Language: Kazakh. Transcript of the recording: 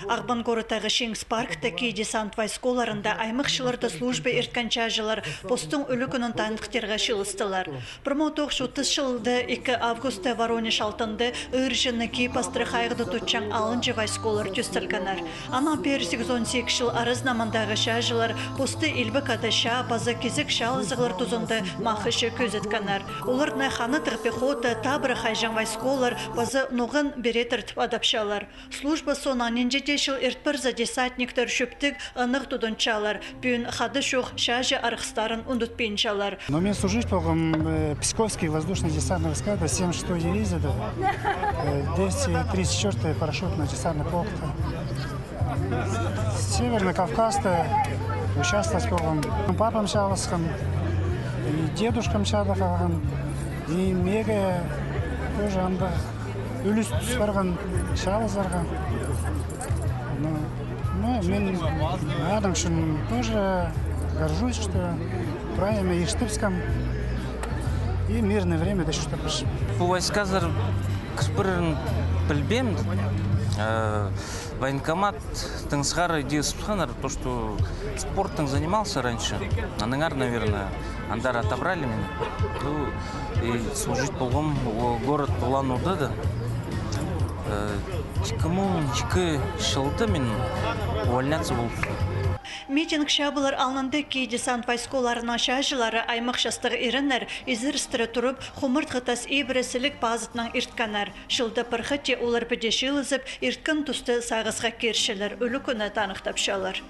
Ағбан горытағы Шеңс парктаки десант вайсколарында аймақшыларды службы ертканчажылар постың өлі күнін танықтерға шылыстылар. 1930 жылды 2 августа Воронеж алтынды ұржыныки пастрыхайғды тұтчан алынжы вайсколар түстілгінар. Ана 1818 жыл арызнамандағы шажылар посты илбі каташа, пазы кезік шалызығылар тұзынды мақышы көзетканар. Оларына ханы пехота, табры хайжан вайсколар, пазы ноғын беретіртіп адапшалар. Служба сона ненжетешіл ертпірзі десантниктер шөптік ынық тұдынчалар. Бүйін хады шоқ шажы арықстарын ұндытпейншалар. Но мен служить по Псковский воздушно-десантный войска, 76-й дивизия, 234-й парашютно-десантный полк. Северный Кавказ, участвовал с папам Шаловским, и дедушкам Шадаховым, и мега тоже анда үліс барған Шалызарға. Ну, мен адам үшін тоже горжусь, что правильно и Штыбском, и мирное время до Штыбыш. По войсказар кірпірін білбем, военкомат тыңсғар идеясы тұтқанар, то, что спортом занимался раньше, аныңар, наверное, андар отобрали меня, и служить полгом город Улан-Удэ да. 2002 жылды мен увольняться болды. Митинг шабылар алынды ки десант вайсколарына шажылары аймақ шастығы ерінер, изірістірі тұрып, хумырт ғытас ебіресілік базытынан иртканар. Жылды пырхытте олар бідеші ылызып, ирткін тұсты сағызға кершілер, өлі күні танықтапшалар.